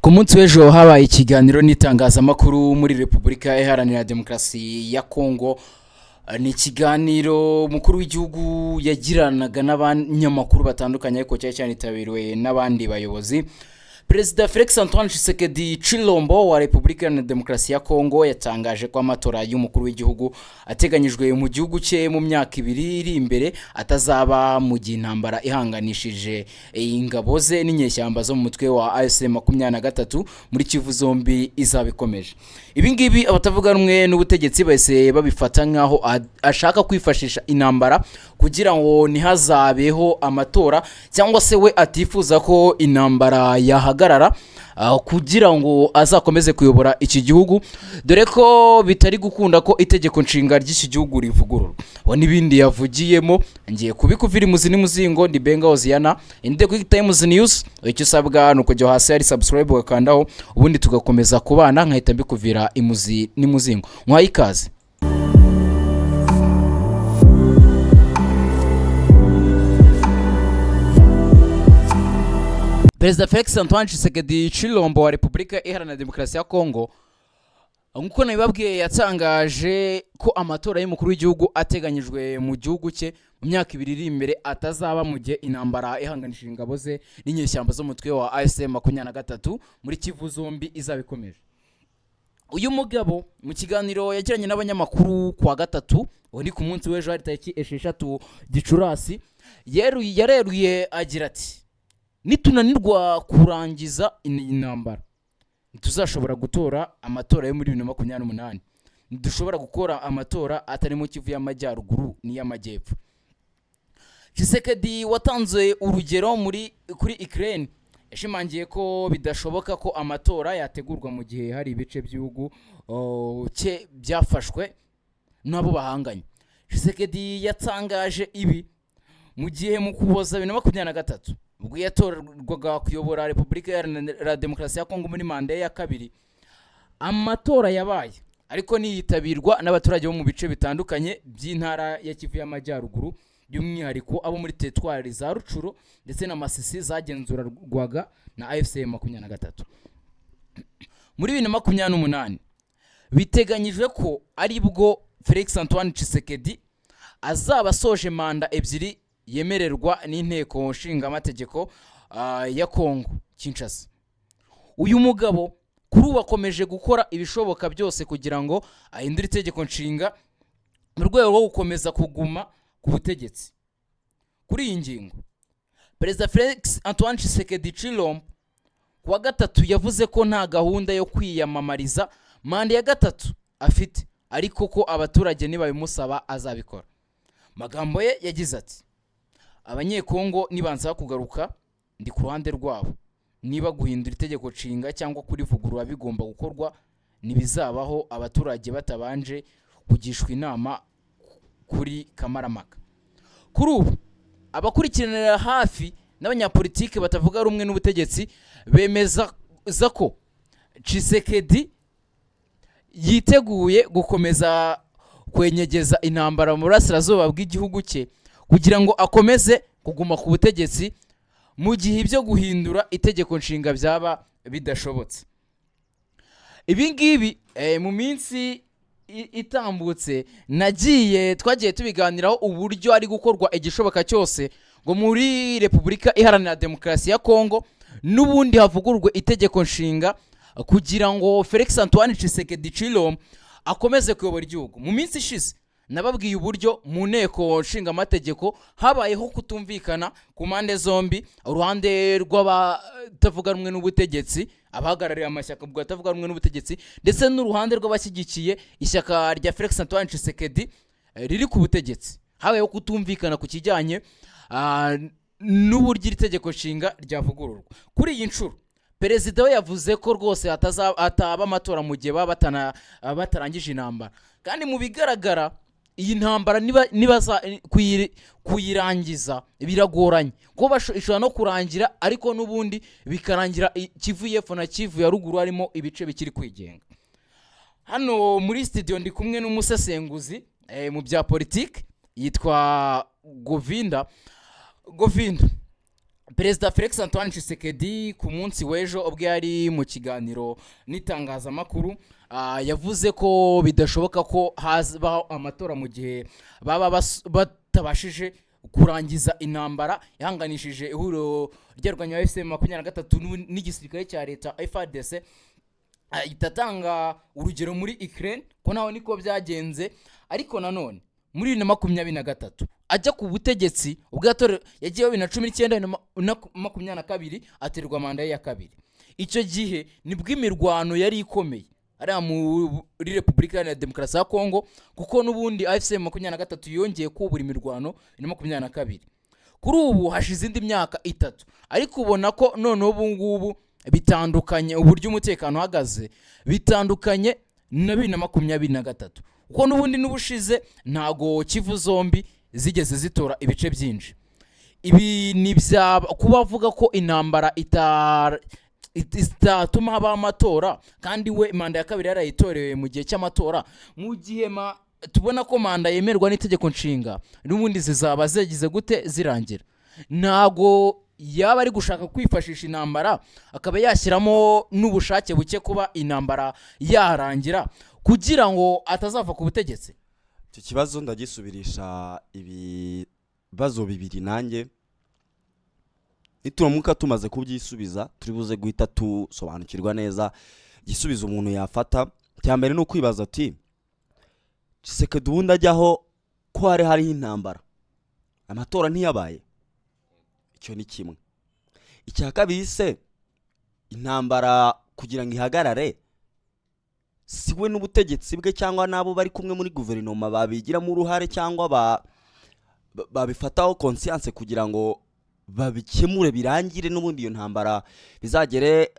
Ku munsi w'ejo habaye ikiganiro n'itangazamakuru muri Repubulika Iharanira Demokarasi ya Kongo. Ni ikiganiro umukuru w'igihugu yagiranaga n'abanyamakuru batandukanye ariko cyane itabiriwe n'abandi bayobozi. Perezida Felix Antoine Tshisekedi Tshilombo wa Repubulika Iharanira Demokarasi ya Kongo yatangaje ko amatora y'umukuru w'igihugu ateganyijwe mu gihugu cye mu myaka 2 iri imbere atazaba mu gihe intambara ihanganishije ingabo ze n'inyeshyamba zo mu mutwe wa AFC-23 muri Kivu zombi izabikomeje. Ibi ngibi abatavuga rumwe n'ubutegetsi bahise babifata nkaho ashaka kwifashisha intambara kugira ngo nihazabeho amatora, cyangwa se we atifuza ko intambara yahagarara kugira ngo azakomeze kuyobora iki gihugu, dore ko bitari gukunda ko itegeko nshinga ry'iki gihugu rivugururwa. N'ibindi yavugiyemo ngiye kubikuvira imuzi n'umuzingo. Ndi Benga Oziana, inde kuri Times News. Icyo usabwa nuko jya hasi ari subscribe ugakandaho, ubundi tugakomeza kubana nkahita mbikuvira imuzi n'umuzingo. Mwaye ikaze. Perezida Felix Antoine Tshisekedi Tshilombo wa Repubulika Iharanira Demokarasi ya Kongo, nkuko nabibabwiye, yatangaje ko amatora y'umukuru w'igihugu ateganyijwe mu gihugu cye mu myaka 2 iri imbere atazaba mu gihe intambara ihanganishije ingabo ze n'inyeshyamba zo mu mutwe wa AFC-23 muri Kivu zombi izabikomeje. Uyu mugabo mu kiganiro yagiranye n'abanyamakuru kwa gatatu, uri ku munsi w'ejo hari tariki 6 Gicurasi, yareruye agira ati: nitunanirwa kurangiza intambara ntituzashobora gutora amatora yo muri 2028. Ntidushobora gukora amatora atari mu Kivu y'amajyaruguru n'iy'amajyepfo. Tshisekedi watanze urugero kuri Ukraine yashimangiye ko bidashoboka ko amatora yategurwa mu gihe hari ibice by'igihugu cye byafashwe n'abo bahanganye. Tshisekedi yatangaje ibi mu gihe mu Kuboza 2023 ubwo yatorwaga kuyobora Repubulika Iharanira Demokarasi ya Kongo muri manda ya kabiri. Amatora yabaye ariko niyitabirwa n'abaturage bo mu bice bitandukanye by'intara ya Kivu y'amajyaruguru, by'umwihariko abo muri teritwari za Rucuro ndetse na Masisi zagenzurarwaga na AFC-23. Muri 2028 biteganyijwe ko ari bwo Felix Antoine Tshisekedi azaba soje manda 2 yemererwa n'inteko nshinga amategeko ya Kongo Kinshasa. Uyu mugabo kuri ubu akomeje gukora ibishoboka byose kugira ngo ahindure itegeko nshinga mu rwego rwo gukomeza kuguma ku butegetsi. Kuri iyi ngingo, Perezida Felix Antoine Tshisekedi Tshilombo kuwa gatatu yavuze ko nta gahunda yo kwiyamamariza manda ya gatatu afite, ariko ko abaturage nibabimusaba azabikora. Magambo ye yagize ati: abanyekongo nibanza kugaruka ndi ku ruhande rwabo. Niba guhindura itegeko nshinga cyangwa kurivugurura bigomba gukorwa, nibizabaho abaturage batabanje kugishwa inama kuri kamaramaka. Kuri ubu abakurikiranira hafi n'abanyapolitike batavuga rumwe n'ubutegetsi bemeza ko Tshisekedi yiteguye gukomeza kwenyegeza intambara mu burasirazuba bw'igihugu cye kugira ngo akomeze kuguma ku butegetsi mu gihe ibyo guhindura itegeko nshinga byaba bidashobotse. Ibi ngibi mu minsi itambutse twagiye tubiganiraho uburyo ari gukorwa igishoboka cyose ngo muri Repubulika Iharanira Demokarasi ya Kongo n'ubundi havugururwe itegeko nshinga kugira ngo Felix Antoine Tshisekedi Tshilombo akomeze kuyobora igihugu. Mu minsi ishize nababwiye uburyo mu nteko nshinga amategeko habayeho kutumvikana ku mpande zombi, uruhande rw'abatavuga rumwe n'ubutegetsi, abahagarariye amashyaka bwo batavuga rumwe n'ubutegetsi, ndetse n'uruhande rw'abashyigikiye ishyaka rya Felix Antoine Tshisekedi riri ku butegetsi. Habayeho kutumvikana ku kijyanye n'uburyo iri tegeko nshinga ryavugururwa. Kuri iyi nshuro perezida we yavuze ko rwose ataba amatora mu gihe batarangije intambara, kandi mu bigaragara iyi ntambara nibaza kuyirangiza biragoranye, kuko ishobora no kurangira ariko n'ubundi bikarangira Kivu y'Epfo na Kivu ya Ruguru harimo ibice bikiri kwigenga. Hano muri studio ndi kumwe n'umusesenguzi mu bya politiki yitwa Govinda. perezida Felix Antoine Tshisekedi ku munsi w'ejo ubwo yari mu kiganiro n'itangazamakuru yavuze ko bidashoboka ko hazabaho amatora mu gihe baba batabashije kurangiza intambara yahanganishije ihuriro ry'abarwanyi ba FCM23 n'igisirikare cya leta FARDC. Itatanga urugero muri Ukraine ko naho niko byagenze, ariko nanone muri 2023 ajya ku butegetsi ubwo yagiye 2019 na 2022 aterwa manda ya kabiri. Icyo gihe nibwo imirwano yari ikomeye ari muri Repubulika ya Demokarasi ya Kongo, kuko nubundi FCM23 yongeye kubura imirwano 2022. Kuri ubu hashize indi myaka 3, ariko ubona ko none ubu ngubu bitandukanye, uburyo umutekano uhagaze bitandukanye na 2023, kuko nubundi n'ubushize ntago Kivu zombi zigeze zitora ibice byinshi. Ibi ni byaba kuba avuga ko intambara itatuma haba amatora, kandi we manda ya kabiri yarayitorewe mu gihe cy'amatora, mu gihe tubona ko manda yemerwa n'itegeko nshinga n'ubundi zizaba zigize gute zirangira. Ntago yaba ari gushaka kwifashisha intambara akaba yashyiramo n'ubushake buke kuba intambara yarangira kugira ngo atazava ku butegetsi. Icyo kibazo ndagisubirisha ibibazo bibiri nanjye, nituramuka tumaze kubyisubiza turi buze guhita tusobanukirwa neza igisubizo umuntu yafata. Cyambere no kwibaza ati Tshisekedi ubundi ajyaho ko hariho intambara, amatora ntiyabaye. Icyo ni kimwe. Icya kabiri se intambara kugira ngo ihagarare siwe n'ubutegetsi bwe cyangwa nabo bari kumwe muri guverinoma babigiramo uruhare cyangwa babifataho conscience kugira ngo babikemure birangire n'ubundi iyo ntambara bizagere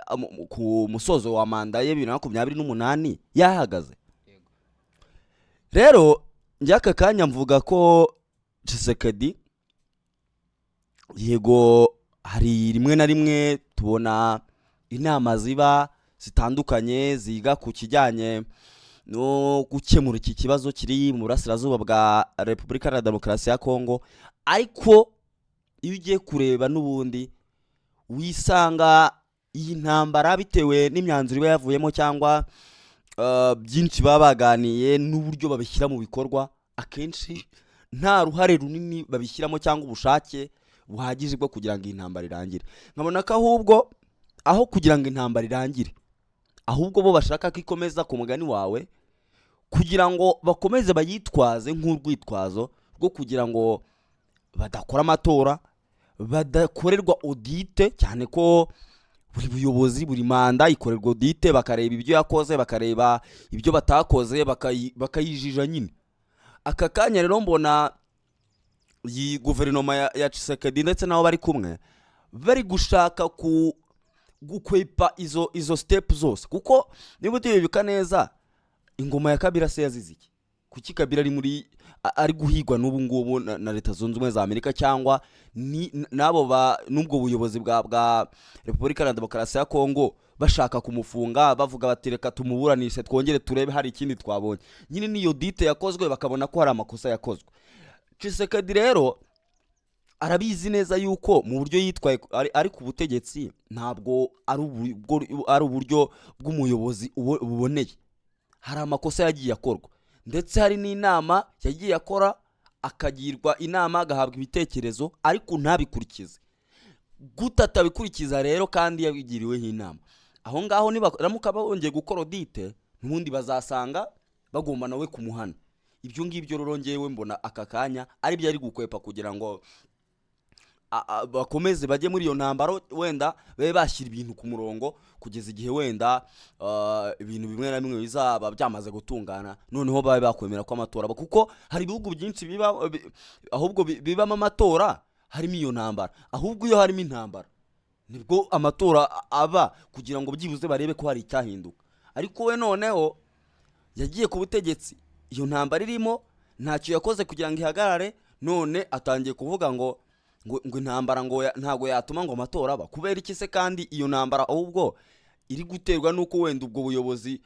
ku musozo wa manda ye 2028 yahagaze. Rero njye aka kanya mvuga ko Tshisekedi yego hari rimwe na rimwe tubona inama ziba zitandukanye ziga ku kijyanye no gukemura iki kibazo kiri mu burasirazuba bwa Repubulika ya Demokarasi ya Kongo, ariko iyo ugiye kureba n'ubundi wisanga iyi ntambara bitewe n'imyanzuro iba yavuyemo cyangwa byinshi baba baganiye n'uburyo babishyira mu bikorwa, akenshi nta ruhare runini babishyiramo cyangwa ubushake buhagije bwo kugira ngo intambara irangire. Nkabona ko ahubwo aho kugira ngo intambara irangire, ahubwo bo bashaka ko ikomeza ku mugani wawe, kugira ngo bakomeze bayitwaze nk'urwitwazo rwo kugira ngo badakora amatora, badakorerwa audite, cyane ko buri buyobozi buri manda ikorerwa audite, bakareba ibyo yakoze, bakareba ibyo batakoze, bakayijija nyine. Aka kanya rero mbona iyi guverinoma ya Tshisekedi ndetse nabo bari kumwe bari gushaka gukwepa izo step zose, kuko niba utibika neza ingoma ya Kabila se yazize iki? Kuki Kabila ari guhigwa n'ubu ngubu na Leta Zunze Ubumwe za Amerika cyangwa n'ubwo buyobozi bwa Repubulika ya Demokarasi ya Kongo bashaka kumufunga, bavuga bati reka tumuburanishe twongere turebe hari ikindi twabonye. Nyine niyo dite yakozwe bakabona ko hari amakosa yakozwe. Tshisekedi rero arabizi neza yuko mu buryo yitwaye ari ku butegetsi ntabwo ari uburyo bw'umuyobozi buboneye. Hari amakosa yagiye akorwa, ndetse hari n'inama yagiye akora, akagirwa inama, agahabwa ibitekerezo, ariko ntabikurikize. Atabikurikiza rero kandi yabigiriweho inama, aho ngaho nibaramuka bongeye gukora audite n'ubundi bazasanga bagomba nawe kumuhana. Ibyo ngibyo rero ngewe mbona aka kanya ari byo ari gukwepa kugira ngo bakomeze bajye muri iyo ntambaro, wenda babe bashyira ibintu ku murongo kugeza igihe wenda ibintu bimwe na bimwe bizaba byamaze gutungana, noneho babe bakwemera ko amatora aba, kuko hari ibihugu byinshi ahubwo bibamo amatora harimo iyo ntambara. Ahubwo iyo harimo intambara nibwo amatora aba, kugira ngo byibuze barebe ko hari icyahinduka. Ariko we noneho yagiye ku butegetsi, iyo ntambara irimo ntacyo yakoze kugira ngo ihagarare, none atangiye kuvuga ngo intambara ngo ntago yatuma ngo amatora aba. Kubera iki se kandi iyo ntambara ahubwo iri guterwa nuko wenda ubwo buyobozi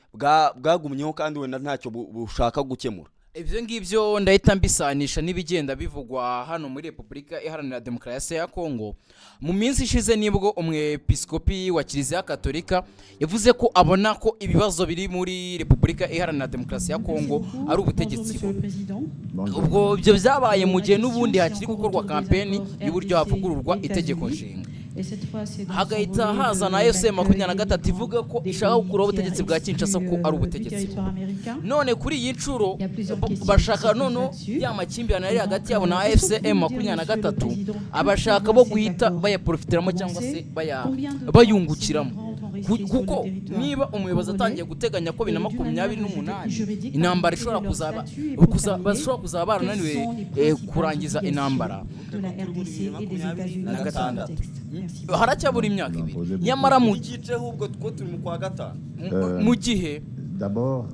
bwagumyeho kandi wenda ntacyo bushaka gukemura? ibyo ngibyo ndahita mbisanisha n'ibigenda bivugwa hano muri Repubulika Iharanira Demokarasi ya Kongo. Mu minsi ishize nibwo umwepiskopi wa Kiliziya Katolika yavuze ko abona ko ibibazo biri muri Repubulika Iharanira Demokarasi ya Kongo ari ubutegetsi. Ubwo ibyo byabaye mu gihe n'ubundi hakiri gukorwa kampeni y'uburyo havugururwa itegeko nshinga. Hagahita haza na M23 ivuga ko ishaka gukuraho ubutegetsi bwa Kinshasa ko ari ubutegetsi. None kuri iyi ncuro bashaka nono ya makimbirane ari hagati yabo na M23 abashaka bo guhita bayaprofitiramo cyangwa se bayungukiramo. Kuko niba umuyobozi atangiye guteganya ko 2028 intambara ishobora kuzaba barananiwe kurangiza intambara haracyabura imyaka ibiri, nyamara mu gice ahubwo two turi mu kwa gatanu mu gihe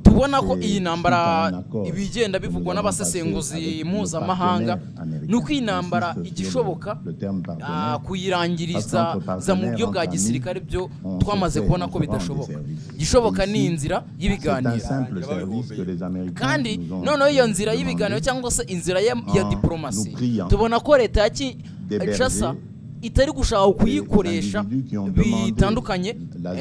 tubona ko iyi ntambara ibigenda bivugwa n'abasesenguzi mpuzamahanga nuko iyi ntambara igishoboka kuyirangiriza za mu buryo bwa gisirikare byo twamaze kubona ko bidashoboka. Gishoboka ni inzira y'ibiganiro, kandi noneho iyo nzira y'ibiganiro cyangwa se inzira ya diplomasi tubona ko leta ya Kinshasa itari gushaka kuyikoresha bitandukanye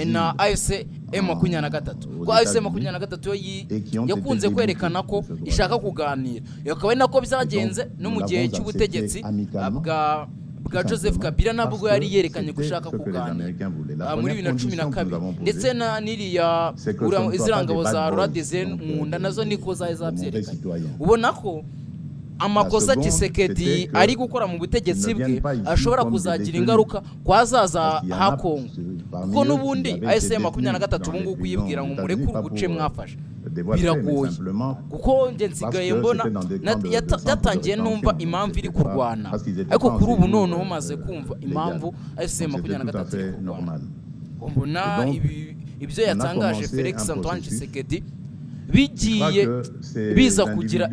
na AFC M23. Kwa AFC M23 yakunze kwerekana ko ishaka kuganira, yakaba nako byagenze no mu gihe cy'ubutegetsi bwa Joseph Kabila nabwo yari yerekanye gushaka kuganira muri 2012, ndetse na niriya izirangabo za Rwandeze munda nazo niko zabyerekanye. Ubona ko amakosa Tshisekedi ari gukora mu butegetsi bwe ashobora kuzagira ingaruka kwazaza ha Kongo, kuko n'ubundi ASM 23 ubu ngubu kuyibwira ngo murekure guce mwafashe biragoye, kuko nge nsigaye mbona yatangiye numva impamvu iri kurwana, ariko kuri ubu noneho maze kumva impamvu ASM 23 iri kurwana. Mbona ibyo yatangaje Felix Antoine Tshisekedi bigiye biza kugira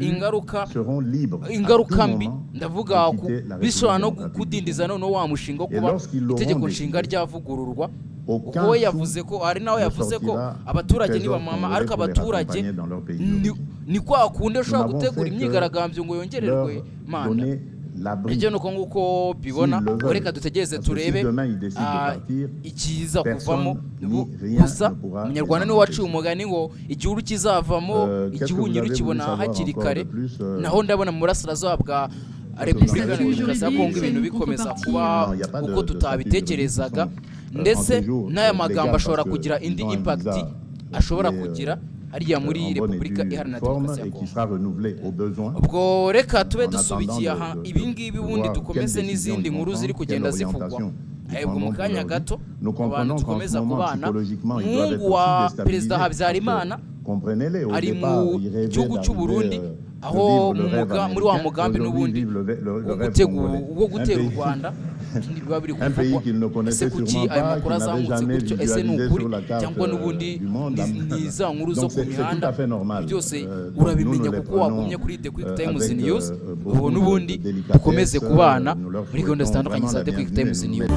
ingaruka mbi, ndavuga bishobora no kudindiza noneho wa mushinga wo kuba itegeko nshinga ryavugururwa. Kuko we yavuze ko hari nawe yavuze ko abaturage niba mama, ariko abaturage ni kwa kunde ushobora gutegura imyigaragambyo ngo yongererwe manda. Ibyo nuko nguko bibona, reka dutegereze turebe ikiza kuvamo. Gusa umunyarwanda niwe waciye umugani ngo igihuru kizavamo igihunyiro kibona hakiri kare, naho ndabona mu burasirazuba bwa Repubulika ya Demokarasi ya Kongo ibintu bikomeza kuba uko tutabitekerezaga, ndetse n'aya magambo ashobora kugira indi impact ashobora kugira hariya muri Repubulika Iharanira Demokarasi ya Kongo. Ubwo reka tube dusubikiye aha ibingibi ubundi dukomeze n'izindi nkuru ziri kugenda zivugwa. Ubwo mu kanya gato abantu dukomeza kubana, umuhungu wa Perezida Habyarimana ari mu gihugu cy'u Burundi, aho muri wa mugambi n'ubundi wo gutera u Rwanda biba biri kuvugwa. Ese kuki ayo makuru azamutse gutyo? Ese ni ukuri cyangwa n'ubundi ni za nkuru zo ku mihanda? Byose urabimenya kuko wagumye kuri The Quick Times News. Ubu n'ubundi dukomeze kubana muri gahunda zitandukanye za The Quick Times News.